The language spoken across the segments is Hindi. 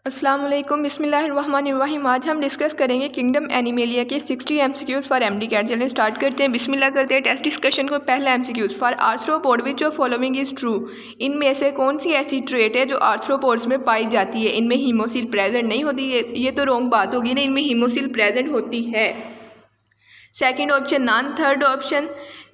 अस्सलाम वालेकुम, बिस्मिल्लाहिर्रहमानिर्रहीम। आज हम डिस्कस करेंगे किंगडम एनिमेलिया के 60 MCQs फॉर एमडी कैट। चलें स्टार्ट करते हैं, बिस्मिल्लाह करते हैं टेस्ट डिस्कशन को। पहला MCQs for arthropod which of following is true. इनमें से कौन सी ऐसी ट्रेट है जो आर्थ्रोपोड्स में पाई जाती है? इनमें हीमोसिल प्रेजेंट नहीं होती है, ये तो रॉन्ग बात होगी ना, इनमें हीमोसिल प्रेजेंट होती है। Second option non. Third option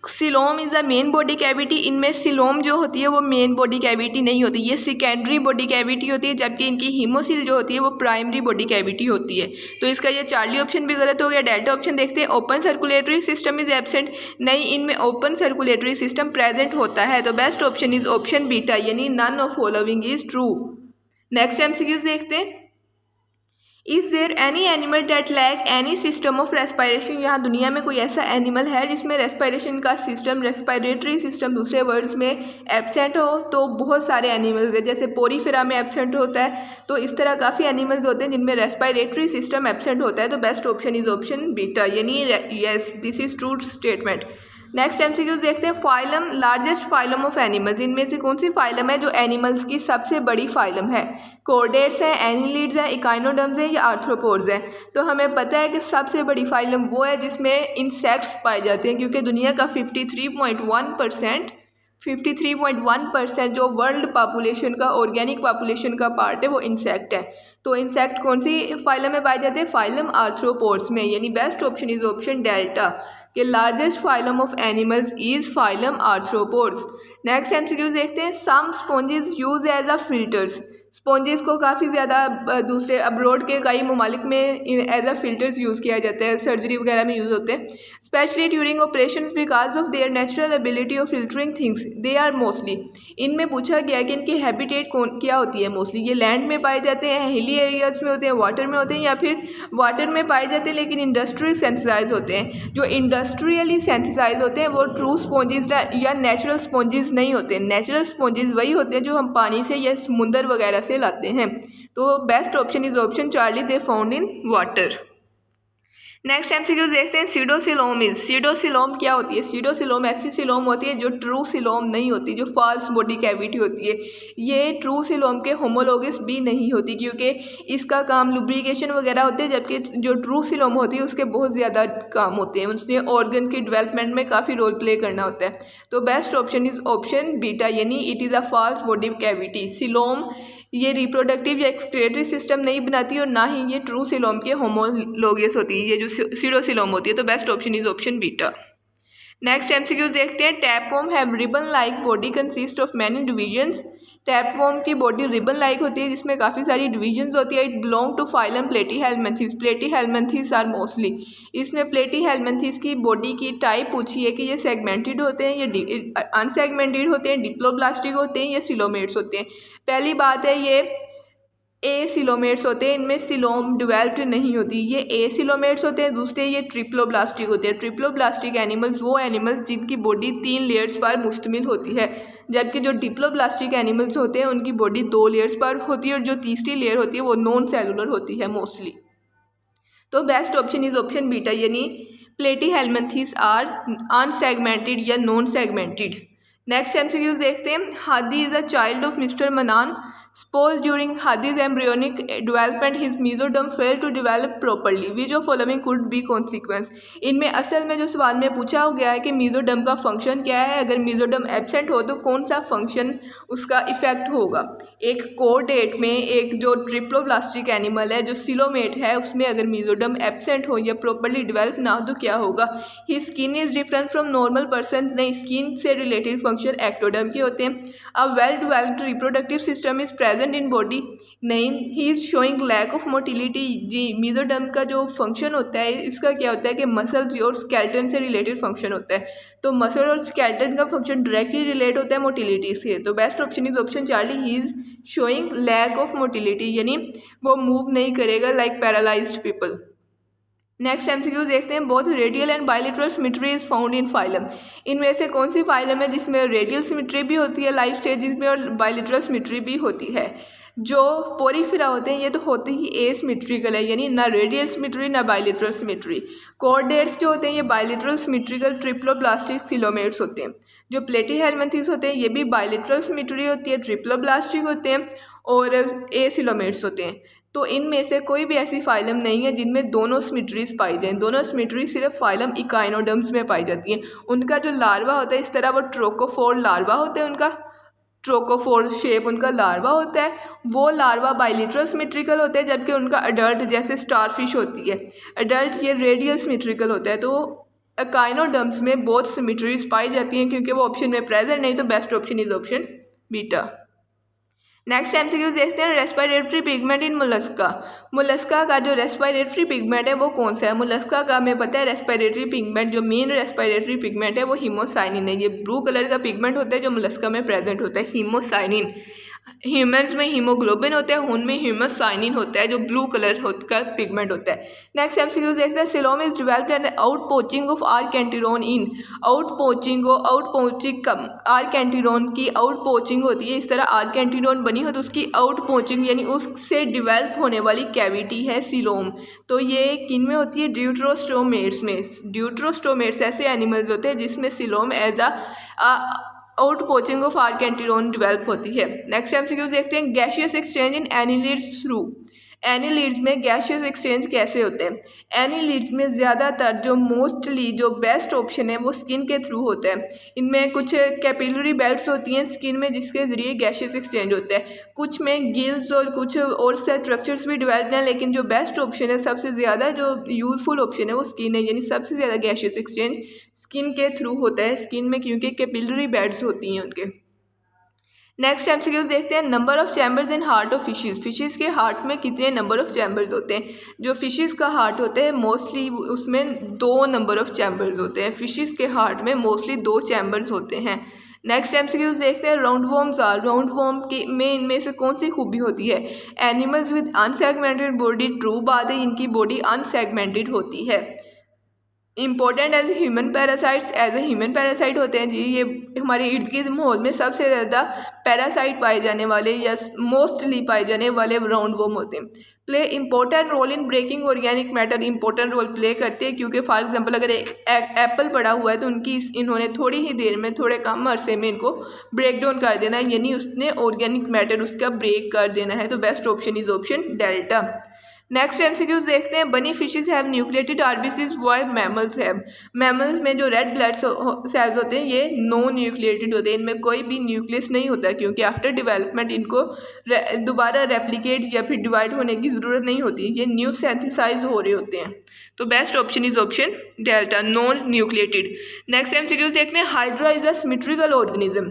coelom is the main body cavity. इनमें सिलोम जो होती है वो मेन बॉडी कैविटी नहीं होती, ये सेकेंडरी बॉडी कैविटी होती है, जबकि इनकी हीमोसिल जो होती है वो प्राइमरी बॉडी कैविटी होती है। तो इसका ये चार्ली ऑप्शन भी गलत हो गया। डेल्टा ऑप्शन देखते हैं। Open circulatory system is absent. नहीं, इनमें ओपन सर्कुलेटरी सिस्टम प्रेजेंट होता है। तो best option is option beta, यानी none of following is true. Next MCQs देखते हैं। Is there any animal that lack any system of respiration. यहाँ दुनिया में कोई ऐसा एनिमल है जिसमें रेस्पायरेशन का सिस्टम, रेस्पायरेटरी सिस्टम दूसरे वर्ड्स में एब्सेंट हो? तो बहुत सारे एनिमल्स हैं, जैसे पोरीफेरा में एब्सेंट होता है। तो इस तरह काफ़ी एनिमल्स होते हैं जिनमें रेस्पायरेटरी सिस्टम एब्सेंट होता है। तो best option is option beta, यानी yes this is true statement. Next MCQs देखते हैं। Phylum, largest phylum of animals. इनमें से कौन सी फाइलम है जो एनिमल्स की सबसे बड़ी फाइलम है? कॉर्डेट्स हैं, एनिलिड्स हैं, इकाइनोडर्म्स हैं या आर्थ्रोपोड्स हैं? तो हमें पता है कि सबसे बड़ी फाइलम वो है जिसमें इंसेक्ट्स पाए जाते हैं, क्योंकि दुनिया का 53.1% जो वर्ल्ड पॉपुलेशन का, ऑर्गेनिक पॉपुलेशन का पार्ट है वो इंसेक्ट है। तो इंसेक्ट कौन सी फाइलम में पाए जाते हैं? फाइलम आर्थ्रोपोड्स में, यानी best option is option delta कि largest phylum of animals is phylum arthropods. Next MCQs देखते हैं। Some sponges use as a filters. Sponges को काफ़ी ज़्यादा दूसरे अब्रॉड के कई ममालिक में एज अ फिल्टर्स यूज़ किया जाता है, सर्जरी वगैरह में यूज़ होते हैं। Specially during operation because of their natural ability of filtering things they are mostly. इनमें पूछा गया कि इनकी हैबिटेट क्या होती है? मोस्टली ये लैंड में पाए जाते हैं, हिली एरियाज में होते हैं, वाटर में होते हैं, या फिर वाटर में पाए जाते हैं लेकिन इंडस्ट्रियल सेंथिसाइज होते हैं। जो इंडस्ट्रियली सेंथिसाइज होते हैं वो ट्रू स्पॉन्जेस या नेचुरल स्पॉन्जेस नहीं होते। नेचुरल स्पॉन्जेस वही होते हैं जो हम पानी से या समुंदर वगैरह से लाते हैं। तो best option is option Charlie, they found in water. Next MCQ देखते हैं। Pseudocoelom is. सीडोसिलोम क्या होती है? सीडोसिलोम ऐसी सिलोम होती है जो ट्रू सिलोम नहीं होती, जो फॉल्स बॉडी कैविटी होती है। ये ट्रू सिलोम के होमोलोगस भी नहीं होती, क्योंकि इसका काम लुब्रिकेशन वगैरह होते हैं, जबकि जो ट्रू सिलोम होती है उसके बहुत ज़्यादा काम होते हैं, उसने ऑर्गन की डेवलपमेंट में काफ़ी रोल प्ले करना होता है। तो best option is option beta, यानी it is a false body cavity. Coelom ये रिप्रोडक्टिव या एक्सक्रेटरी सिस्टम नहीं बनाती और ना ही ये ट्रू सिलोम के होमोलोगस होती है, ये जो सीडोसिलोम होती है। तो best option is option beta. Next MCQ देखते हैं। Tapeworm have ribbon like body consist of many divisions. Tapeworm की बॉडी रिबन लाइक होती है जिसमें काफ़ी सारी डिविजन्स होती है। It belong to phylum platyhelminthes. Platyhelminthes are mostly. इसमें प्लेटीहेल्मिन्थेस की बॉडी की टाइप पूछी है कि ये सेगमेंटेड होते हैं, ये अनसेगमेंटेड होते हैं, डिप्लोब्लास्टिक होते हैं या सिलोमेट्स होते हैं। पहली बात है ये ए सिलोमेट्स होते हैं, इनमें सिलोम डेवलप्ड नहीं होती, ये ए सिलोमेट्स होते हैं। दूसरे ये ट्रिप्लोब्लास्टिक होते हैं। ट्रिप्लोब्लास्टिक एनिमल्स वो एनिमल्स जिनकी बॉडी 3 लेयर्स पर मुश्तमिल होती है, जबकि जो डिप्लोब्लास्टिक एनिमल्स होते हैं उनकी बॉडी 2 लेयर्स पर होती है और जो तीसरी लेयर होती है वो नॉन सेलुलर होती है मोस्टली। तो best option is option beta, यानी प्लेटीहेल्मिन्थेस आर अनसेगमेंटेड या नॉन सेगमेंटेड। नेक्स्ट MCQs देखते हैं। Hadi is a child of mister मनान। Suppose during Hadi's embryonic development his mesoderm failed to develop properly. Which of following could be consequence? इनमें असल में जो सवाल में पूछा हो गया है कि mesoderm का फंक्शन क्या है, अगर mesoderm एब्सेंट हो तो कौन सा फंक्शन उसका इफेक्ट होगा। एक कोडेट में एक जो ट्रिप्लोब्लास्टिक एनिमल है जो सिलोमेट है उसमें अगर mesoderm एब्सेंट हो या प्रॉपरली डेवलप ना हो तो क्या होगा। He skin is different from normal person. नहीं, स्किन से रिलेटेड फंक्शन एक्टोडर्म के होते हैं। A well developed reproductive system is present in body. नहीं, he is showing lack of motility. जी, मेसोडर्म का जो फंक्शन होता है इसका क्या होता है कि मसल्स और स्केलेटन से रिलेटेड फंक्शन होता है। तो मसल और स्केलेटन का फंक्शन डायरेक्टली रिलेट होता है मोटिलिटी से। तो best option is option charlie, ही is showing lack of motility, यानी वो मूव नहीं करेगा like paralysed people. Next MCQ देखते हैं। Both radial and bilateral symmetry is found in phylum. इनमें से कौन सी फाइलम है जिसमें रेडियल सिमेट्री भी होती है लाइफ स्टेजेस में और बायलेटरल सिमेट्री भी होती है। जो पोरीफेरा होते हैं ये तो होते ही एसिमेट्रिकल है, यानी ना रेडियल सिमेट्री ना बायलेटरल सिमेट्री। कॉर्डेट्स जो होते हैं ये बायलेटरल सिमेट्रिकल ट्रिप्लोब्लास्टिक सिलोमेट्स होते हैं। जो प्लेटीहेल्मिन्थेस होते हैं ये भी बायलेटरल सिमेट्री होती है, ट्रिप्लोब्लास्टिक होते हैं और एसिलोमेट्स होते हैं। तो इनमें से कोई भी ऐसी फाइलम नहीं है जिनमें दोनों सिमेट्रीज पाई जाएँ। दोनों सिमेट्री सिर्फ फाइलम इकाइनोडर्म्स में पाई जाती हैं। उनका जो लार्वा होता है, इस तरह वो ट्रोकोफोर लार्वा होता है, उनका ट्रोकोफोर शेप उनका लार्वा होता है। वो लार्वा बाइलेटरल सिमेट्रिकल होता है, जबकि उनका अडल्ट जैसे स्टारफिश होती है, अडल्ट ये रेडियल सिमेट्रिकल होता है। तो इकाइनोडर्म्स में बहुत सिमेट्रीज पाई जाती हैं, क्योंकि वो ऑप्शन में प्रेजेंट नहीं, तो best option is option beta. Next MCQ देखते हैं, रेस्पिरेटरी पिगमेंट इन मोलस्का। मोलस्का का जो रेस्पिरेटरी पिगमेंट है वो कौन सा है? मोलस्का का हमें पता है रेस्पिरेटरी पिगमेंट, जो मेन रेस्पिरेटरी पिगमेंट है वो हीमोसाइनिन है। ये ब्लू कलर का पिगमेंट होता है जो मोलस्का में प्रेजेंट होता है, हीमोसाइनिन। ह्यूमन्स में हीमोग्लोबिन होता है, उनमें ह्यूमोसाइनिन होता है जो ब्लू कलर का पिगमेंट होता है। नेक्स्ट एमसीक्यू देखते हैं, coelom is developed and outpouching of archenteron in. Outpouching archenteron की आउट पोचिंग होती है। इस तरह आर्केंटिरोन बनी हो तो उसकी आउट पोचिंग यानी उससे डिवेल्प होने वाली कैविटी है सिलोम। तो ये किन में होती है? ड्यूट्रोस्टोमेट्स में। ड्यूट्रोस्टोमेट्स ऐसे एनिमल्स होते हैं जिसमें coelom as outpouching of archenteron develop होती है। नेक्स्ट एमसीक्यू देखते हैं, gaseous exchange in annelids through. Annelids में गैशियस एक्सचेंज कैसे होते हैं? एनिलिड्स में ज़्यादातर जो मोस्टली जो बेस्ट ऑप्शन है वो स्किन के थ्रू होता है। इनमें कुछ कैपिलरी बेल्ट्स होती हैं स्किन में, जिसके ज़रिए गैशियस एक्सचेंज होता है। कुछ में गिल्स और कुछ और स्ट्रक्चर्स भी डेवलप्ड हैं, लेकिन जो बेस्ट ऑप्शन है, सबसे ज़्यादा जो यूजफुल ऑप्शन है वो स्किन है, यानी सबसे ज़्यादा गैशियस एक्सचेंज स्किन के थ्रू होता है, स्किन में, क्योंकि कैपिलरी बेल्ट्स होती हैं उनके। नेक्स्ट एमसीक्यू देखते हैं, number of chambers in heart of fishes. Fishes के हार्ट में कितने नंबर ऑफ चैम्बर्स होते हैं? जो फिशेस का हार्ट होता है मोस्टली उसमें 2 नंबर ऑफ चैम्बर्स होते हैं। फिशेस के हार्ट में मोस्टली 2 चैम्बर्स होते हैं। नेक्स्ट एमसीक्यू देखते हैं, राउंड वॉर्म के में इनमें से कौन सी खूबी होती है? Animals with unsegmented body. True बात है, इनकी बॉडी अनसेगमेंटेड होती है। Important as human parasites, as a human parasite होते हैं जी। ये हमारे इर्द गिर्द माहौल में सबसे ज़्यादा पैरासाइट पाए जाने वाले या मोस्टली पाए जाने वाले राउंड वॉर्म होते हैं। Play important role in breaking organic matter. Important role play करते हैं, क्योंकि फॉर एग्जांपल अगर एक एप्पल पड़ा हुआ है तो इन्होंने थोड़ी ही देर में, थोड़े कम अरसे में इनको ब्रेक डाउन कर देना है, यानी उसने ऑर्गेनिक मैटर उसका ब्रेक कर देना है। तो best option is option delta. Next MCQs देखते हैं, बनी fishes have nucleated RBCs while mammals have. Mammals में जो रेड ब्लड सेल्स होते हैं ये नॉन न्यूक्लिएटेड होते हैं, इनमें कोई भी न्यूक्लियस नहीं होता, क्योंकि आफ्टर डेवलपमेंट इनको दोबारा रेप्लिकेट या फिर डिवाइड होने की ज़रूरत नहीं होती, ये न्यू सिंथेसाइज हो रहे होते हैं। तो best option is option delta, non nucleated. Next MCQs देखते हैं, hydra is a symmetrical organism.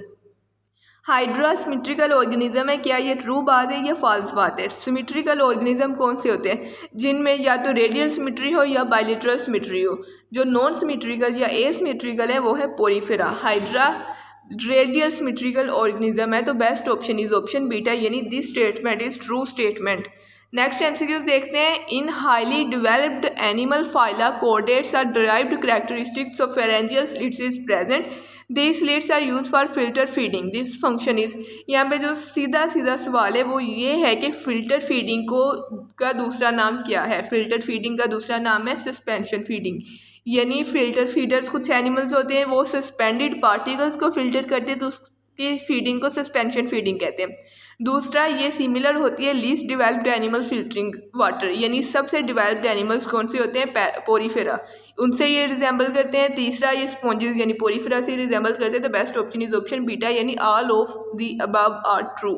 Hydra symmetrical organism है, क्या ये ट्रू बात है या फॉल्स बात है? सिमेट्रिकल ऑर्गेनिज्म कौन से होते हैं? जिनमें या तो रेडियल सिमेट्री हो या बाइलेटरल सिमेट्री हो। जो नॉन सिमेट्रिकल या एसिमेट्रिकल है वो है porifera. Hydra radial symmetrical organism है, तो best option is option beta, यानी this statement is true statement. Next MCQs देखते हैं, in highly developed animal phyla chordates are derived characteristics of pharyngeal slits is present. This slits are use for filter feeding. This function is, यहाँ पे जो सीधा सवाल है वो ये है कि फिल्टर फीडिंग का दूसरा नाम क्या है? फिल्टर फीडिंग का दूसरा नाम है सस्पेंशन फीडिंग, यानी फिल्टर फीडर्स कुछ एनिमल्स होते हैं वो सस्पेंडेड पार्टिकल्स को फिल्टर करते हैं, तो उसकी फीडिंग को सस्पेंशन फीडिंग कहते हैं। दूसरा, ये सिमिलर होती है least developed animal filtering water, यानी सबसे डेवलप्ड एनिमल्स कौन से होते हैं? पोरीफेरा, उनसे ये रिजेंबल करते हैं। तीसरा, ये स्पॉन्जेस यानी पोरीफेरा से रिजेंबल करते हैं। तो best option is option beta, यानी all of the above are true.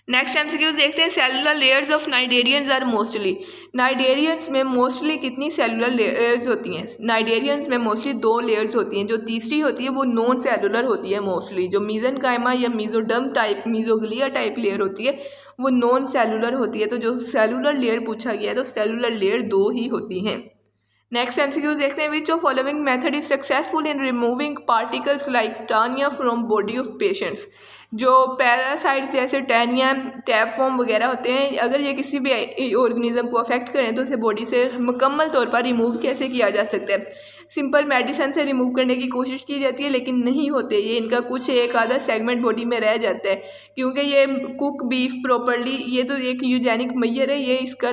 Next MCQs देखते हैं, cellular layers of cnidarians are mostly. Cnidarians में मोस्टली कितनी सेलुलर लेयर्स होती हैं? नाइडेरियंस में मोस्टली 2 लेयर्स होती हैं। जो तीसरी होती है वो नॉन सेलुलर होती है मोस्टली। जो मीजनकाइमा या mesoderm type, mesoglea type layer होती है वो नॉन सेलुलर होती है। तो जो सेलुलर लेयर पूछा गया है तो सेलुलर लेयर 2 ही होती हैं। नेक्स्ट एमसीक्यू देखते हैं, which of following method is successful in removing particles like Tania from body of patients. जो पैरासाइट जैसे टैनिया, टैपवॉर्म वगैरह होते हैं, अगर ये किसी भी ऑर्गेनिज्म को अफेक्ट करें तो उसे बॉडी से मुकम्मल तौर पर रिमूव कैसे किया जा सकता है? सिंपल मेडिसिन से रिमूव करने की कोशिश की जाती है, लेकिन नहीं होते ये, इनका कुछ एक आधा सेगमेंट बॉडी में रह जाता है, क्योंकि ये कुक बीफ प्रॉपर्ली, ये तो एक यूजेनिक मैयर है, ये इसका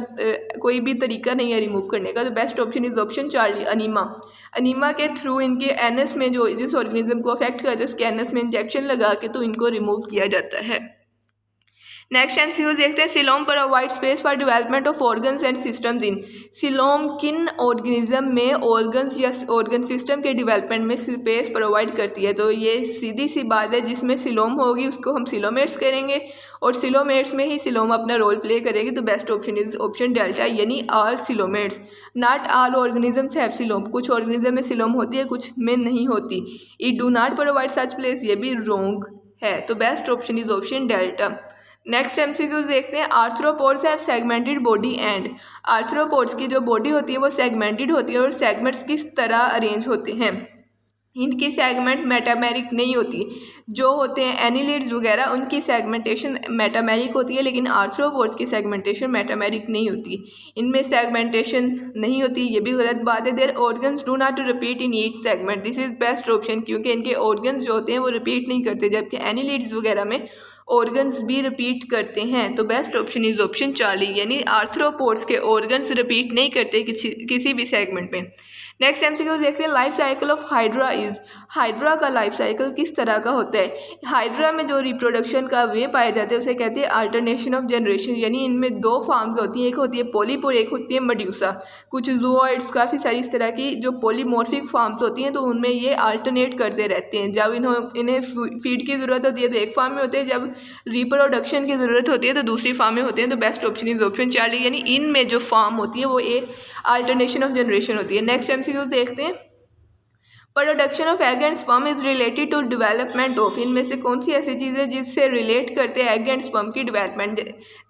कोई भी तरीका नहीं है रिमूव करने का। तो best option is option charlie, enema. Enema के थ्रू इनके एनएस में जो जिस ऑर्गेनिज्म को अफेक्ट करते हैं उसके एनएस में इंजेक्शन लगा के तो इनको रिमूव किया जाता है। नेक्स्ट एमसीक्यू देखते हैं, coelom provide space for development of organs and systems in. Coelom किन ऑर्गेनिज्म में ऑर्गन्स या ऑर्गन सिस्टम के डेवलपमेंट में स्पेस प्रोवाइड करती है? तो ये सीधी सी बात है, जिसमें सिलोम होगी उसको हम सिलोमेट्स करेंगे और सिलोमेट्स में ही सिलोम अपना रोल प्ले करेगी। तो best option is option delta, यानी all coelomates. Not all organisms have coelom, कुछ ऑर्गेनिज्म में सिलोम होती है कुछ में नहीं होती। It do not provide such place, ये भी रॉन्ग है। तो best option is option delta. Next MCQs देखते हैं, arthropods have segmented body and. Arthropods की जो बॉडी होती है वो सेगमेंटेड होती है और सेगमेंट्स किस तरह अरेंज होते हैं? इनकी सेगमेंट मेटामेरिक नहीं होती। जो होते हैं एनिलिड्स वगैरह उनकी सेगमेंटेशन मेटामेरिक होती है, लेकिन आर्थ्रोपोड्स की सेगमेंटेशन मेटामेरिक नहीं होती। इनमें सेगमेंटेशन नहीं होती, ये भी गलत बात है। Their organs do not repeat in each segment, this is best option, क्योंकि इनके ऑर्गन्स जो होते हैं वो रिपीट नहीं करते, जबकि एनिलिड्स वगैरह में ऑर्गन्स भी रिपीट करते हैं। तो बेस्ट ऑप्शन इज ऑप्शन 40, यानी आर्थ्रोपोड्स के ऑर्गन्स रिपीट नहीं करते किसी भी सेगमेंट में। नेक्स्ट एमसीक्यू देखते हैं, life cycle of hydra is. Hydra का लाइफ साइकिल किस तरह का होता है? हाइड्रा में जो रिप्रोडक्शन का वे पाए जाते हैं उसे कहते हैं अल्टरनेशन ऑफ जनरेशन, यानी इनमें दो फॉर्म्स होती हैं, एक होती है पोलिप और एक होती है मेड्यूसा। कुछ जूओइड्स काफ़ी सारी इस तरह की जो पोलीमॉर्फिक फॉर्म्स होती हैं तो उनमें ये अल्टरनेट करते रहते हैं। जब इन्हें फीड की ज़रूरत होती है तो एक फॉर्म में होते हैं, जब रिप्रोडक्शन की ज़रूरत होती है तो दूसरी फॉर्म में होते हैं। तो बेस्ट ऑप्शन इज ऑप्शन 40, यानी इनमें जो फॉर्म होती है वो एक अल्टरनेशन ऑफ जनरेशन होती है। नेक्स्ट एमसीक्यू देखते हैं, production of egg and sperm is related to development of. इनमें से कौन सी ऐसी चीज़ है जिससे रिलेट करते हैं एग एंड स्पर्म की डेवलपमेंट?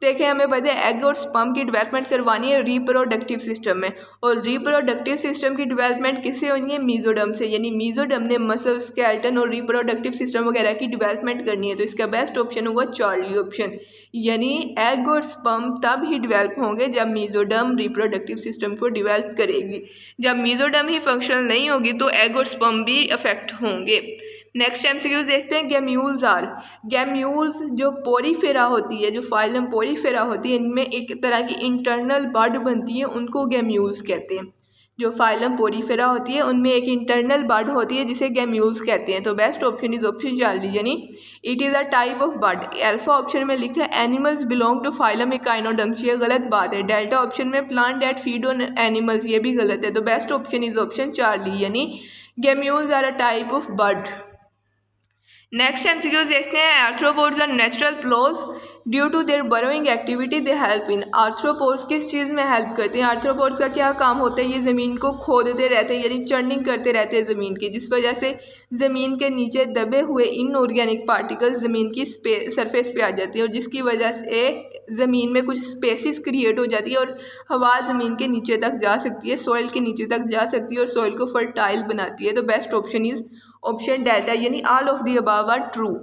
देखें, हमें पता है एग और स्पर्म की डेवलपमेंट करवानी है रिप्रोडक्टिव सिस्टम में, और रिप्रोडक्टिव सिस्टम की डेवलपमेंट किससे होनी है? मीजोडर्म से, यानी मीजोडर्म ने मसल, स्केलेटन और रिप्रोडक्टिव सिस्टम वगैरह की डेवलपमेंट करनी है। तो इसका बेस्ट ऑप्शन होगा चार्ली ऑप्शन, यानी एग और स्पर्म तब ही डेवलप होंगे जब मीजोडर्म रिप्रोडक्टिव सिस्टम को डेवलप करेगी। जब मीजोडर्म ही फंक्शनल नहीं होगी तो एग और स्पर्म भी अफेक्ट होंगे। नेक्स्ट एमसीक्यू देखते हैं, गैम्यूल्स आर। गैम्यूल्स जो पोरीफेरा होती है, जो फाइलम पोरीफेरा होती है, इनमें एक तरह की इंटरनल बड बनती है, उनको गैम्यूल्स कहते हैं। जो फाइलम पोरीफेरा होती है उनमें एक इंटरनल बड होती है जिसे गैम्यूल्स कहते हैं। तो बेस्ट ऑप्शन इज ऑप्शन 40, यानी it is a type of bud. Alpha option में लिखा है animals belong to phylum echinoderms, ये गलत बात है। डेल्टा ऑप्शन में plant that feed on animals, ये भी गलत है। तो बेस्ट ऑप्शन इज ऑप्शन 40, यानी gemmules are a type of bud. Next MCQ देखते हैं, arthropods are natural ploughs due to their burrowing activity they help in. Arthropods किस चीज़ में हेल्प करते हैं? आर्थ्रोपोड्स का क्या काम होता है? ये ज़मीन को खोदते रहते हैं, यानी चर्निंग करते रहते हैं ज़मीन की, जिस वजह से ज़मीन के नीचे दबे हुए इनऑर्गेनिक पार्टिकल्स ज़मीन की सरफेस पे आ जाती है, और जिसकी वजह से ज़मीन में कुछ स्पेसिस क्रिएट हो जाती है और हवा ज़मीन के नीचे तक जा सकती है, सॉइल के नीचे तक जा सकती है और सॉइल को फर्टाइल बनाती है। तो best option is option delta, यानी all of the above are true.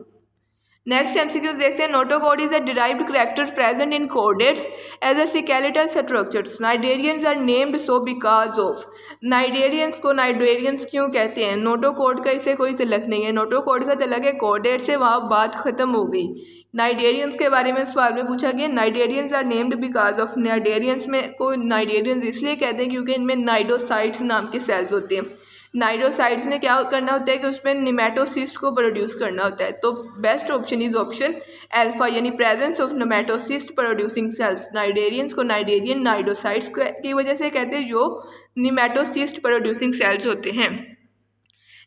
Next MCQ देखते हैं, notochord is a derived character present in chordates as a skeletal structures. Cnidarians are named so because of. Cnidarians को नाइडेरियंस क्यों कहते हैं? नोटोकॉड का इसे कोई तलक नहीं है, नोटोकॉड का तलक है कॉर्डेट से, वहाँ बात खत्म हो गई। नाइडेरियंस के बारे में सवाल में पूछा गया, cnidarians are named because of. Cnidarians में को नाइडेरियंस इसलिए कहते हैं क्योंकि इनमें नाइडोसाइट्स नाम के सेल्स होते हैं। नाइडोसाइट्स ने क्या करना होता है कि उसमें निमेटोसिस्ट को प्रोड्यूस करना होता है। तो best option is option alpha, यानी presence of nematocyst producing cells. Cnidarians को नाइडेरियन नाइडोसाइट्स की वजह से कहते हैं जो निमेटोसिस्ट प्रोड्यूसिंग सेल्स होते हैं।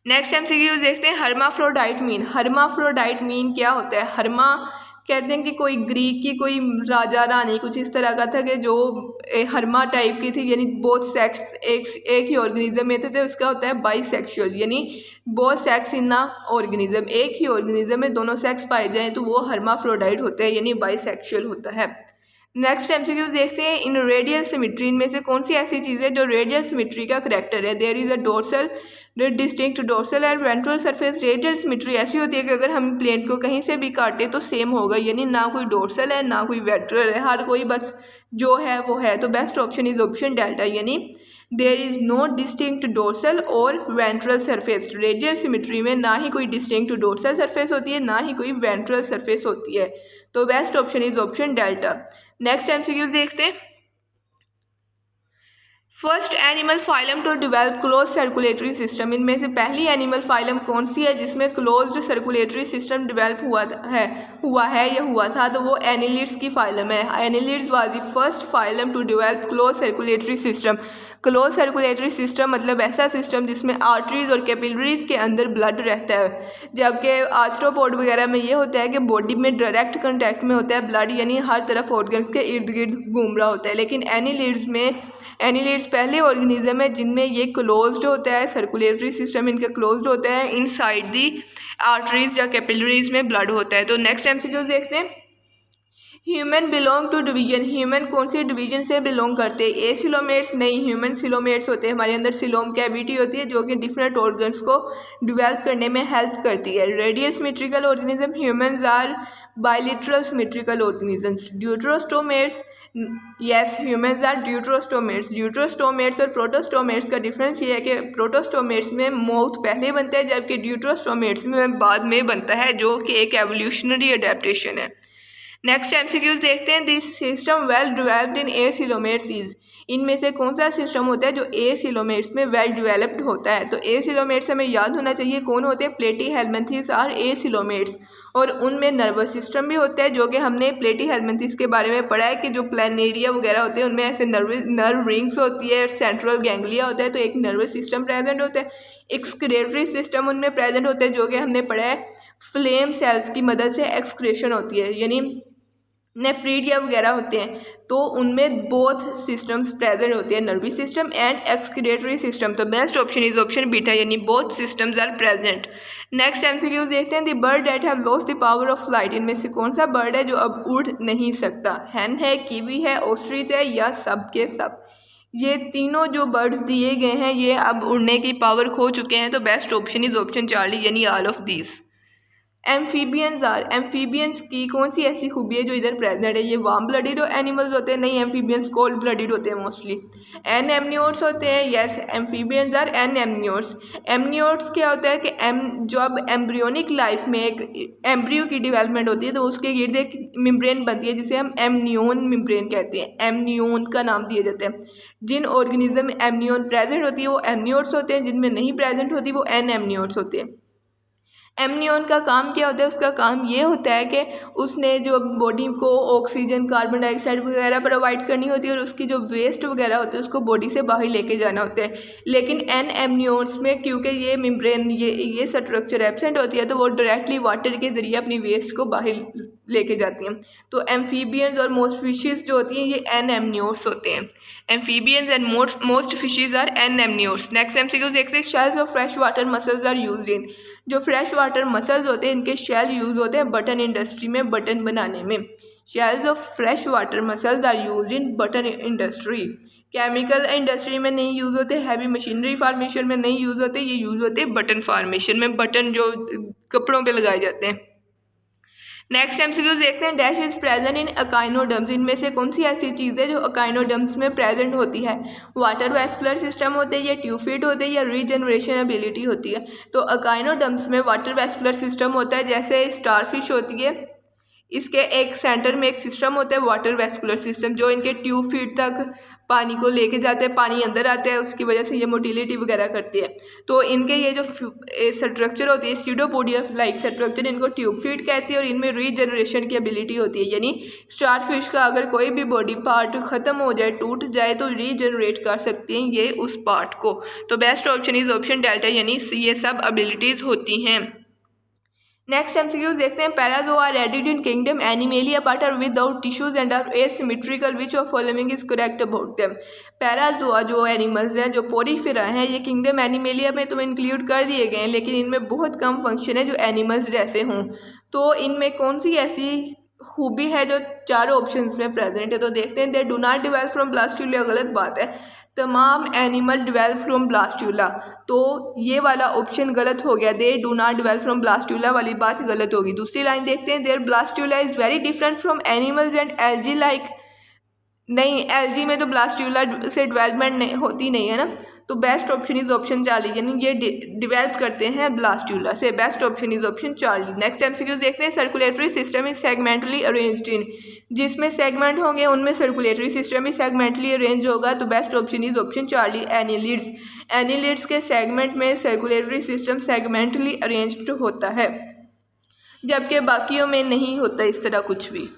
नेक्स्ट एमसीक्यू देखते हैं, हर्माफ्रोडाइट मीन। हर्माफ्रोडाइट मीन क्या होता है? हर्मा कहते हैं कि कोई ग्रीक की कोई राजा रानी कुछ इस तरह का था कि जो हर्मा टाइप की थी, यानी बोथ सेक्स एक ही ऑर्गेनिज्म में थे, उसका होता है बाईसेक्सुअल, यानी बोथ सेक्स इन ऑर्गेनिज्म, एक ही ऑर्गेनिज्म में दोनों सेक्स पाए जाएं तो वो हर्माफ्रोडाइट होता है, यानी बाईसेक्सुअल होता है। नेक्स्ट एमसीक्यू देखते हैं, इन रेडियल सिमेट्री इनमें से कौन सी ऐसी चीज़ है जो रेडियल सिमेट्री का करैक्टर है? There is a dorsal distinct dorsal and ventral surface. Radial symmetry ऐसी होती है कि अगर हम प्लेन को कहीं से भी काटे तो सेम होगा, यानी ना कोई डोर्सल है ना कोई वेंट्रल है, हर कोई बस जो है वो है। तो best option is option delta, यानी there is no distinct dorsal और वेंट्रल सरफेस। रेडियल सिमेट्री में ना ही कोई डिस्टिंक्ट डोर्सल सरफेस होती है ना ही कोई वेंट्रल सरफेस होती है। तो best option is option delta. Next MCQs देखते हैं, first animal phylum to develop close circulatory system, इनमें से पहली एनिमल फाइलम कौन सी है जिसमें क्लोज्ड सर्कुलेटरी सिस्टम डेवलप हुआ था, तो वो एनिलिड्स की फाइलम है। Annelids was the first phylum to develop close circulatory system. Close circulatory system मतलब ऐसा सिस्टम जिसमें आर्टरीज और कैपिलरीज के अंदर ब्लड रहता है, जबकि आर्थ्रोपोड वगैरह में ये होता है कि बॉडी में डायरेक्ट कंटेक्ट में होता है ब्लड, यानी हर तरफ ऑर्गन्स के इर्द गिर्द घूम रहा होता है। लेकिन एनिलिड्स पहले ऑर्गेनिज्म है जिनमें ये क्लोज्ड होता है, सर्कुलेटरी सिस्टम इनका क्लोज्ड होता है, इनसाइड दी आर्टरीज या कैपिलरीज में ब्लड होता है। तो नेक्स्ट एमसीक्यू देखते हैं। Human belong to division, human कौन सी डिवीजन से बिलोंग करते हैं? ए सिलोमेट्स नहीं, ह्यूमन सिलोमेट्स होते हैं। हमारे अंदर सिलोम कैविटी होती है जो कि डिफरेंट ऑर्गन्स को डेवलप करने में हेल्प करती है। Radial symmetrical organism, humans are bilateral symmetrical organisms. Deuterostomes, yes humans are deuterostomes. Deuterostomes और प्रोटोस्टोमेट्स का डिफरेंस ये है कि प्रोटोस्टोमेट्स में माउथ पहले बनता है जबकि ड्यूटरोस्टोमेट्स में बाद में बनता है, जो कि एक एवोल्यूशनरी अडेप्टेशन है। नेक्स्ट एमसीक्यूज देखते हैं। This system well developed in A coelomates is, इनमें से कौन सा सिस्टम होता है जो ए सिलोमेट्स में वेल डेवलप्ड होता है? तो ए सिलोमेट्स हमें याद होना चाहिए कौन होते हैं, प्लेटीहेल्मिन्थेस आर ए सिलोमेट्स, और उनमें नर्वस सिस्टम भी होता है जो कि हमने प्लेटीहेल्मिन्थेस के बारे में पढ़ा है कि जो प्लानेरिया वगैरह होते हैं उनमें ऐसे नर्व रिंग्स होती है, सेंट्रल गैंग्लिया होता है, तो एक नर्वस सिस्टम प्रेजेंट होता है। एक्सक्रेटरी सिस्टम उनमें प्रेजेंट होता है जो कि हमने पढ़ा है फ्लेम सेल्स की मदद से एक्सक्रेशन होती है, यानी नेफ्रीडिया वगैरह होते हैं, तो उनमें बोथ सिस्टम्स प्रेजेंट होते हैं, nervous system and excretory system. तो best option is option beta, यानी both systems are present. Next MCQ देखते हैं। The bird that have lost the power of flight, इनमें से कौन सा बर्ड है जो अब उड़ नहीं सकता? हैन है, कीवी है, ऑस्ट्रिच है, या सब के सब? ये तीनों जो बर्ड्स दिए गए हैं ये अब उड़ने की पावर खो चुके हैं, तो best option is option charlie, यानी all of these. Amphibians are, amphibians की कौन सी ऐसी खूबी है जो इधर प्रेजेंट है? ये वार्म ब्लडेड एनिमल्स होते हैं? नहीं, एम्फीबियंस कोल्ड ब्लडेड होते हैं मोस्टली। एन एमनियोट्स होते हैं? Yes, amphibians are anamniotes. Amniotes क्या होता है कि जब एम्ब्रियोनिक लाइफ में एक एम्ब्रियो की डेवलपमेंट होती है तो उसके गिर्द एक मेम्ब्रेन बनती है जिसे हम एमनियोन मेम्ब्रेन कहते हैं, एमनियोन का नाम दिया जाता है। जिन ऑर्गेनिज्म में एमनियोन प्रेजेंट होती है वो एमनियोट्स होते हैं, जिनमें नहीं प्रेजेंट होती वो एन एमनियोट्स होते हैं। एमनियोन का काम क्या होता है? उसका काम ये होता है कि उसने जो बॉडी को ऑक्सीजन, कार्बन डाइऑक्साइड वगैरह प्रोवाइड करनी होती है और उसकी जो वेस्ट वगैरह होती है उसको बॉडी से बाहर लेके जाना होता है। लेकिन एन एमनियोन्स में क्योंकि ये मेम्ब्रेन ये स्ट्रक्चर एब्सेंट होती है तो वो डायरेक्टली वाटर के ज़रिए अपनी वेस्ट को बाहर लेके जाती हैं। तो एम्फीबियंस और मोस्ट फिशेस जो होती हैं ये एन एमनियोट्स होते हैं। Amphibians and most fishes are anamniotes. Next MCQ देखते हैं। Shells of fresh water mussels are used in, जो फ्रेश वाटर मसल्स होते हैं इनके शेल यूज होते हैं बटन इंडस्ट्री में बटन बनाने में। Shells of fresh water mussels are used in button industry. Chemical industry में नहीं यूज़ होते, हैवी मशीनरी फार्मेशन में नहीं यूज़ होते, ये यूज़ होते हैं बटन फार्मेशन में, बटन जो कपड़ों पे लगाए जाते हैं। नेक्स्ट एमसीक्यू देखते हैं। Dash is present in echinoderms, इनमें से कौन सी ऐसी चीज़ है जो अकाइनोडर्म्स में प्रेजेंट होती है? वाटर वेस्कुलर सिस्टम होते हैं, या ट्यूफिट होते हैं, या रीजनरेशन एबिलिटी होती है? तो अकाइनोडर्म्स में वाटर वेस्कुलर सिस्टम होता है, जैसे स्टारफिश होती है, इसके एक सेंटर में एक सिस्टम होता है वाटर वेस्कुलर सिस्टम जो इनके ट्यूब फीट तक पानी को लेके जाते हैं, पानी अंदर आता है, उसकी वजह से ये मोटिलिटी वगैरह करती है। तो इनके ये जो स्ट्रक्चर होती है स्क्यूडोपोडिया लाइक स्ट्रक्चर, इनको ट्यूब फीट कहती है और इनमें रीजनरेशन की एबिलिटी होती है, यानी स्टारफिश का अगर कोई भी बॉडी पार्ट ख़त्म हो जाए, टूट जाए, तो रीजनरेट कर सकते हैं ये उस पार्ट को। तो best option is option delta, यानी ये सब एबिलिटीज़ होती हैं। नेक्स्ट एमसीक्यू देखते हैं। Parazoa rated in kingdom Animalia part are without tissues and are asymmetrical, which of following is correct about them? Parazoa जो एनिमल्स हैं, जो पोरीफेरा हैं, ये किंगडम एनिमेलिया में तो इंक्लूड कर दिए गए हैं, लेकिन इनमें बहुत कम फंक्शन है जो एनिमल्स जैसे हों। तो इनमें कौन सी ऐसी खूबी है जो चारों ऑप्शंस में प्रेजेंट है? तो देखते हैं। दे do not develop from blastula, गलत बात है, तमाम एनिमल डिवेल्प फ्रॉम ब्लास्टूला, तो ये वाला ऑप्शन गलत हो गया। They do not develop from blastula वाली बात गलत होगी। दूसरी लाइन देखते हैं। There blastula is very different from animals and algae like, नहीं, एल्जी में तो ब्लास्टूला से डेवलपमेंट होती नहीं है ना, तो best option is option charlie, यानी ये डिवेल्प करते हैं ब्लास्टुला से। Best option is option Charlie. Next MCQ देखते हैं, circulatory system is segmentally arranged in, जिसमें सेगमेंट होंगे उनमें सर्कुलेटरी सिस्टम ही सेगमेंटली अरेंज होगा, तो best option is option Charlie. Annelids, annelids के सेगमेंट में सर्कुलेटरी सिस्टम सेगमेंटली अरेंज्ड होता है, जबकि बाकियों में नहीं होता इस तरह कुछ भी।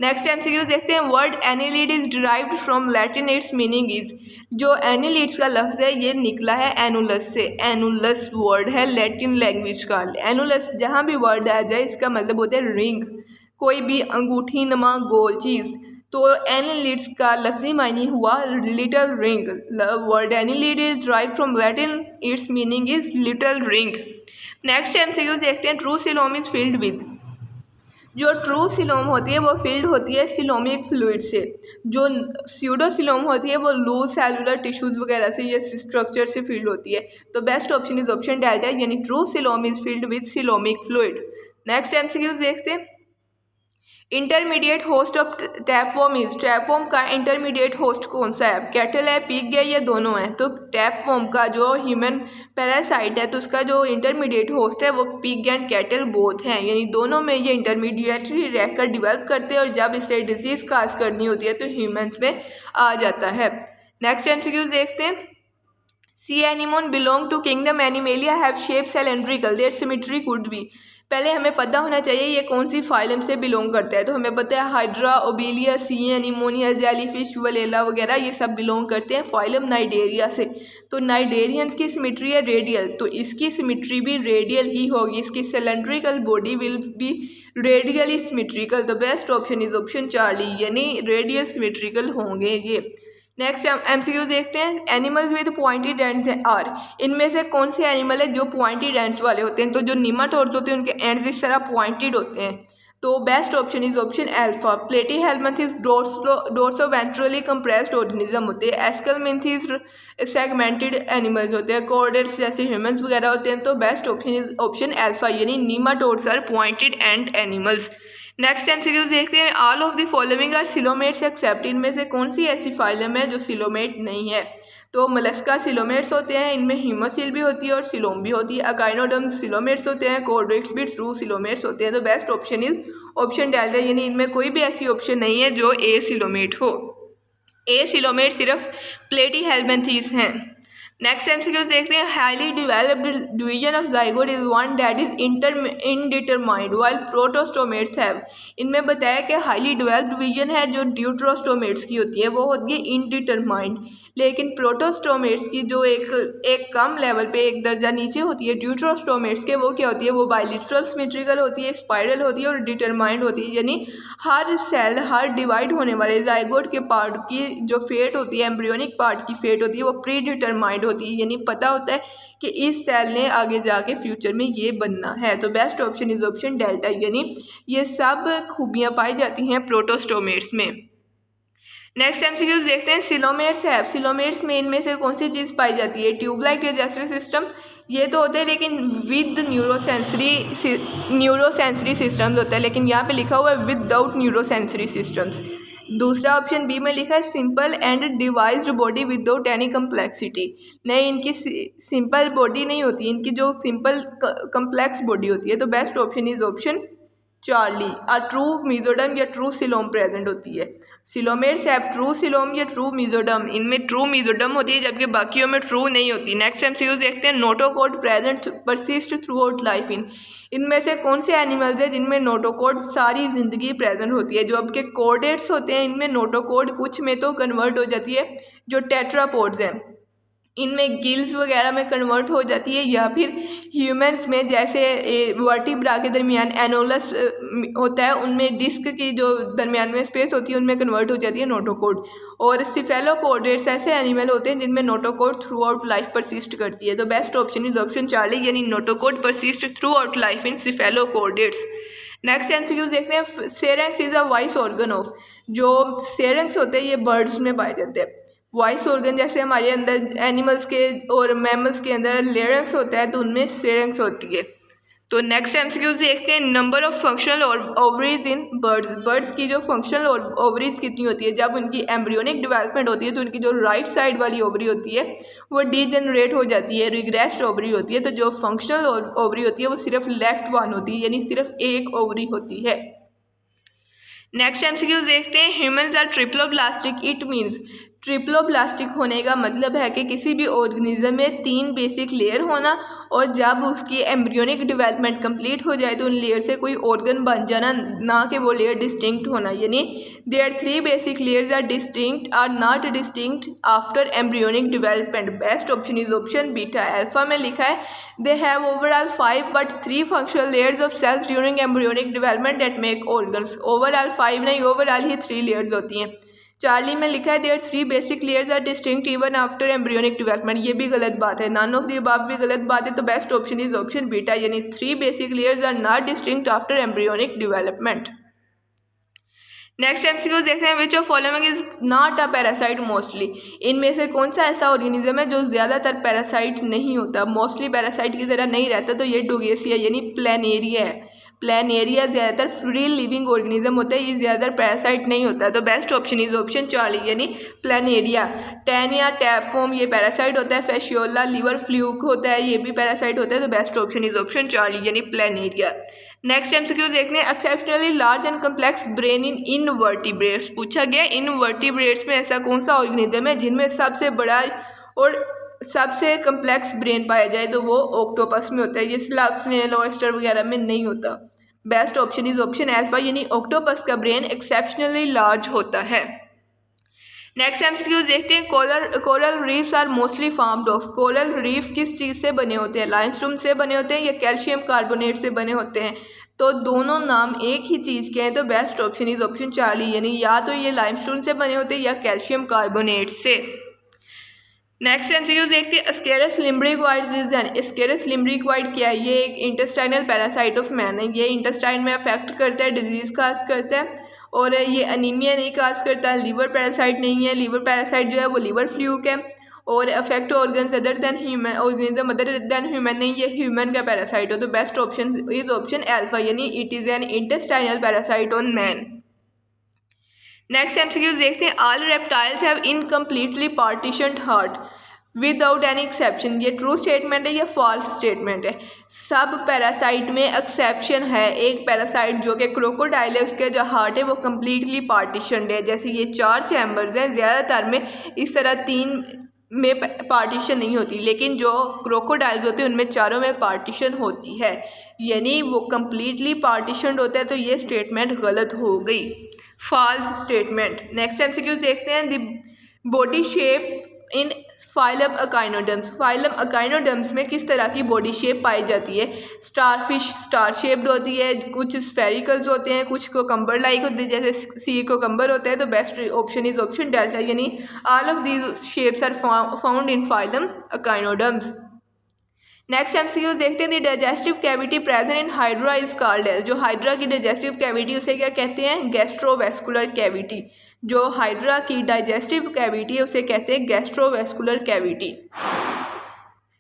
नेक्स्ट एमसीक्यू देखते हैं, word annelid is derived from Latin, it's meaning is, जो एनिलिड्स का लफ्ज़ है ये निकला है एनुलस से। एनुलस वर्ड है लैटिन लैंग्वेज का। एनुलस जहाँ भी वर्ड आ जाए इसका मतलब होता है रिंग, कोई भी अंगूठी नुमा गोल चीज़, तो एनिलिड्स का लफ्जी मायने हुआ little ring. Word annelid is derived from Latin, it's meaning is little ring. Next MCQ देखते हैं, true coelom is filled with, जो ट्रू सिलोम होती है वो फील्ड होती है सिलोमिक फ्लूइड से, जो स्यूडो सिलोम होती है वो लूज सेलुलर टिश्यूज़ वगैरह से, ये स्ट्रक्चर से फील्ड होती है, तो best option is option delta, यानी true coelom is filled with coelomic fluid. Next MCQs देखते हैं, intermediate host of tapeworm is, tapeworm का इंटरमीडिएट होस्ट कौन सा है? कैटल है, पिग है, ये दोनों है, तो टैपवॉर्म का जो ह्यूमन पैरासाइट है तो उसका जो इंटरमीडिएट होस्ट है वो पिग एंड कैटल बोथ हैं, यानी दोनों में ये इंटरमीडिएटली रहकर डिवेल्प करते हैं और जब इसे डिजीज काज करनी होती है तो ह्यूमंस में आ जाता है। नेक्स्ट एमसीक्यूज देखते हैं, sea anemone belong to kingdom Animalia, have shape cylindrical, their symmetry could be. पहले हमें पता होना चाहिए ये कौन सी फाइलम से बिलोंग करता है, तो हमें पता है हाइड्रा, ओबेलिया, सी एनिमोनिया, जेलीफिश, वलेला वगैरह ये सब बिलोंग करते हैं फाइलम नाइडेरिया से। तो नाइडेरियंस की सिमेट्री है रेडियल, तो इसकी सिमेट्री भी रेडियल ही होगी, इसकी cylindrical body will be radially symmetrical, तो best option is option charlie, यानी रेडियल सिमेट्रिकल होंगे ये। नेक्स्ट एमसीक्यू देखते हैं, animals with pointed ends are, इनमें से कौन से एनिमल है जो पॉइंटेड एंड्स वाले होते हैं? तो जो निमाटोड्स होते हैं उनके एंड्स इस तरह पॉइंटेड होते हैं, तो best option is option alpha. Platyhelminthes dorsoventrally compressed organism होते हैं, एस्केलमिन्थेस सेगमेंटेड एनिमल्स होते हैं, कॉर्डेट्स जैसे ह्यूमंस वगैरह होते हैं, तो best option is option alpha, यानी nematodes are pointed end animals. Next MCQ देखते हैं, all of the following are coelomates except, इनमें से कौन सी ऐसी फाइलम है जो सिलोमेट नहीं है? तो मलस्का सिलोमेट्स होते हैं, इनमें ह्यूमोसिल भी होती है और सिलोम भी होती है, अकाइनोडर्म्स सिलोमेट्स होते हैं, कॉर्डेट्स भी ट्रू सिलोमेट्स होते हैं, तो best option is option delta, यानी इनमें कोई भी ऐसी ऑप्शन नहीं है जो ए सिलोमेट हो। ए सिलोमेट सिर्फ प्लेटीहेल्मिन्थेस हैं। नेक्स्ट एमसीक्यू देखते हैं, highly developed division of zygote is one that is indeterminate while protostomes have, इनमें बताया कि हाईली डेवलप्ड डिवीजन है जो ड्यूट्रोस्टोमेट्स की होती है वो होती है इनडिटरमाइंड, लेकिन प्रोटोस्टोमेट्स की जो एक कम लेवल पे एक दर्जा नीचे होती है ड्यूट्रोस्टोमेट्स के, वो क्या होती है? वो बाइलिटरल सिमेट्रिकल होती है, स्पाइरल होती है और डिटरमाइंड होती है, यानी हर सेल हर डिवाइड होने वाले जाइगोट के पार्ट की जो फेट होती है, एम्ब्रियोनिक पार्ट की फेट होती है वो प्री डिटरमाइंड होती है, यानी पता होता है कि इस सेल ने आगे जाके फ्यूचर में ये बनना है, तो best option is option delta, यानी ये सब खूबियाँ पाई जाती हैं प्रोटोस्टोमेट्स में। नेक्स्ट एमसीक्यूज देखते हैं, सिलोमेट्स है, सिलोमेट्स में इनमें से कौन सी चीज़ पाई जाती है? ट्यूबलाइट डाइजेस्टिव सिस्टम, ये तो होते हैं लेकिन विद न्यूरोसेंसरी सिस्टम्स होता है, लेकिन यहाँ पे लिखा हुआ है विदाउट न्यूरोसेंसरी सिस्टम्स। दूसरा ऑप्शन बी में लिखा है simple and devised body without any complexity, नहीं इनकी सिंपल बॉडी नहीं होती, इनकी जो सिंपल कम्प्लेक्स बॉडी होती है, तो best option is option Charlie. A true mesoderm या ट्रू सिलोम प्रेजेंट होती है, सिलोमेट्स हैव ट्रू सिलोम या ट्रू मीजोडम, इनमें ट्रू मीजोडम होती है जबकि बाकियों में ट्रू नहीं होती। नेक्स्ट एमसीक्यू देखते हैं, notochord present persist throughout life इन, इनमें से कौन से एनिमल्स हैं जिनमें नोटोकॉड सारी ज़िंदगी प्रेजेंट होती है? जो आपके कॉर्डेट्स होते हैं इनमें नोटोकॉड कुछ में तो कन्वर्ट हो जाती है, जो टेट्रापोड्स हैं इनमें गिल्स वगैरह में कन्वर्ट हो जाती है, या फिर ह्यूमंस में जैसे वर्टिब्रा के दरमियान एनोलस होता है उनमें डिस्क की जो दरमियान में स्पेस होती है उनमें कन्वर्ट हो जाती है नोटोकॉड। और सिफेलोकॉर्डेट्स ऐसे एनिमल होते हैं जिनमें notochord throughout life persist करती है, तो best option is option charlie, यानी notochord persist throughout life in cephalochordates. Next MCQ देखते हैं, syrinx is a voice organ of, जो सेरेंक्स होते हैं ये बर्ड्स में पाए जाते हैं। वॉइस ऑर्गन जैसे हमारे अंदर एनिमल्स के और मैमल्स के अंदर लेरेंक्स होता है तो उनमें सेरेंक्स होती है। तो नेक्स्ट एमसीक्यूज देखते हैं, number of functional ovaries in birds की जो फंक्शनल ओवरीज कितनी होती है। जब उनकी एम्ब्रियोनिक डेवलपमेंट होती है तो उनकी जो राइट साइड वाली ओवरी होती है वो डीजनरेट हो जाती है, रिग्रेस्ड ओवरी होती है। तो जो फंक्शनल ओवरी होती है वो सिर्फ लेफ्ट वन होती है, यानी सिर्फ एक ओवरी होती है। नेक्स्ट एमसीक्यूज देखते हैं, humans are triploblastic, it means triploblastic होने का मतलब है कि किसी भी ऑर्गेनिज्म में 3 बेसिक लेयर होना और जब उसकी एम्ब्रियोनिक डेवलपमेंट कंप्लीट हो जाए तो उन लेयर से कोई ऑर्गन बन जाना, ना कि वो लेयर डिस्टिंक्ट होना। यानी there 3 basic layers are distinct are not distinct after embryonic development. Best option is option beta. Alpha में लिखा है they have overall 5 but 3 functional layers of cells during embryonic development that make organs. Overall 5 नहीं, ओवरऑल ही 3 लेयर्स होती हैं। चार्ली में लिखा है there 3 basic layers are distinct even after embryonic development. ये भी गलत बात है, नन ऑफ द अबव भी गलत बात है। तो best option is option beta, यानी 3 basic layers are not distinct after embryonic development. Next MCQ देखते हैं, which of following is not a parasite mostly. इनमें से कौन सा ऐसा ऑर्गेनिज्म है जो ज़्यादातर पैरासाइट नहीं होता, मोस्टली पैरासाइट की तरह नहीं रहता। तो ये डोगेसिया यानी प्लेनेरिया है। प्लेनेरिया ज़्यादातर फ्री लिविंग ऑर्गेनिज्म होता है, ये ज़्यादातर पैरासाइट नहीं होता। तो बेस्ट ऑप्शन इज ऑप्शन 40 यानी प्लेनेरिया। टैन या टैपफॉर्म ये पैरासाइट होता है। फैशियोला लिवर फ्लूक होता है, ये भी पैरासाइट होता है। तो बेस्ट ऑप्शन इज ऑप्शन 40 यानी प्लेनेरिया। नेक्स्ट एमसीक्यू देखने, exceptionally large and complex brain in invertebrates. पूछा गया इनवर्टिब्रेट्स में ऐसा कौन सा ऑर्गेनिज्म है जिनमें सबसे बड़ा और सबसे कम्प्लेक्स ब्रेन पाया जाए। तो वो ऑक्टोपस में होता है, ये स्लग स्नेल ऑयस्टर वगैरह में नहीं होता। Best option is option alpha, यानी ऑक्टोपस का ब्रेन एक्सेप्शनली लार्ज होता है। नेक्स्ट एमसीक्यू देखते हैं, coral reefs are mostly formed of. Coral reef किस चीज़ से बने होते हैं, लाइमस्टोन से बने होते हैं या कैल्शियम कार्बोनेट से बने होते हैं। तो दोनों नाम एक ही चीज़ के हैं। तो बेस्ट ऑप्शन इज ऑप्शन 40 यानी या तो ये लाइमस्टोन से बने होते हैं या कैल्शियम कार्बोनेट से। नेक्स्ट एमसीक्यू देखते हैं, एस्केरस लिम्ब्रिक्वाइड। एस्केरस लिम्ब्रिक्वाइड क्या है, ये एक इंटेस्टाइनल पैरासाइट ऑफ मैन है। ये इंटेस्टाइन में अफेक्ट करता है, डिजीज़ काज करता है और ये अनीमिया नहीं काज करता। लिवर पैरासाइट नहीं है, लिवर पैरासाइट जो है वो लिवर फ्लूक है और affect organs other than human, organism other than human नहीं, ये ह्यूमन का पैरासाइट हो। तो best option is option alpha, यानी it is an intestinal parasite on man. Next MCQ देखते हैं, all reptiles have incompletely partitioned heart without any exception. ये ट्रू स्टेटमेंट है या फॉल्स स्टेटमेंट है। सब पैरासाइट में एक्सेप्शन है, एक पैरासाइट जो कि क्रोकोडाइल है, उसका जो हार्ट है वो कम्प्लीटली पार्टीशन्ड है। जैसे ये 4 चैम्बर्स हैं, ज़्यादातर में इस तरह 3 में पार्टीशन नहीं होती, लेकिन जो क्रोकोडाइल्स होते हैं उनमें चारों में पार्टीशन होती है, यानी वो कम्प्लीटली पार्टीशन्ड होता है। तो ये स्टेटमेंट गलत हो गई, फॉल्स स्टेटमेंट। नेक्स्ट एमसीक्यू देखते हैं, the body shape in phylum echinoderms. Phylum echinoderms में किस तरह की बॉडी शेप पाई जाती है। स्टारफिश स्टार शेप्ड होती है, कुछ स्फेरिकल्स होते हैं, कुछ कोकम्बर लाइक होते हैं जैसे सी कोकम्बर होता है। तो best option is option delta, यानी all of these shapes are found in phylum echinoderms. Next MCQ देखते हैं, the digestive cavity present in hydra is called है। जो हाइड्रा की डाइजेस्टिव कैविटी उसे क्या कहते हैं, गैस्ट्रोवेस्कुलर कैविटी। जो हाइड्रा की डाइजेस्टिव कैविटी है उसे कहते हैं गैस्ट्रोवेस्कुलर कैविटी।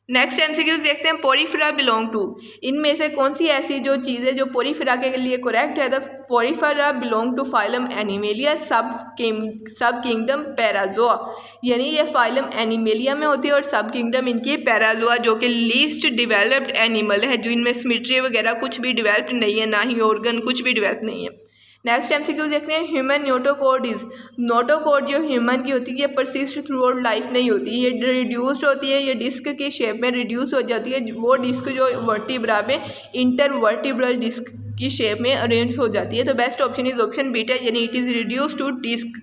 नेक्स्ट एमसीक्यू देखते हैं, पोरीफेरा बिलोंग टू। इनमें से कौन सी ऐसी जो चीज़ है जो पोरीफेरा के लिए करेक्ट है। The Porifera belong to phylum Animalia sub kingdom Parazoa, यानी ये फाइलम एनिमेलिया में होती है और सब किंगडम इनकी पैराजोआ जो कि लीस्ट डेवलप्ड एनिमल है, जो इनमें सिमेट्री वगैरह कुछ भी डेवलप्ड नहीं है, ना ही ऑर्गन कुछ भी डेवलप नहीं है। नेक्स्ट एमसीक्यू देखते हैं, ह्यूमन नोटोकॉर्ड इज। नोटोकॉर्ड जो ह्यूमन की होती है ये परसिस्ट थ्रू आउट लाइफ नहीं होती, ये रिड्यूस्ड होती है, ये डिस्क की शेप में रिड्यूस हो जाती है। वो डिस्क जो वर्टिब्रा में इंटरवर्टिब्रल डिस्क की शेप में अरेंज हो जाती है। तो best option is option beta, यानी it is reduce to disc.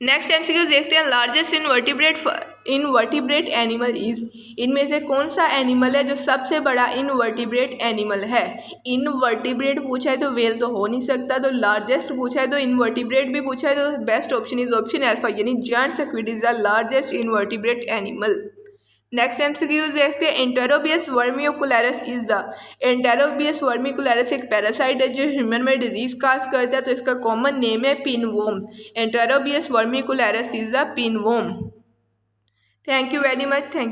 Next MCQ देखते हैं, लार्जेस्ट इनवर्टिब्रेट एनिमल इज। इनमें से कौन सा एनिमल है जो सबसे बड़ा इनवर्टिब्रेट एनिमल है। इनवर्टिब्रेट पूछा है तो वेल तो हो नहीं सकता, तो लार्जेस्ट पूछा है तो इनवर्टिब्रेट भी पूछा है। तो best option is option alpha, यानी giant squid is the largest invertebrate animal. Next MCQ देखते हैं, एंटेरोबियस वर्मिकुलरिस इज द। एंटेरोबियस वर्मिकुलरिस एक पैरासाइट है जो ह्यूमन में डिजीज काज करता है। तो इसका कॉमन नेम है pinworm. Enterobius vermicularis is the pinworm. Thank you very much, thank you.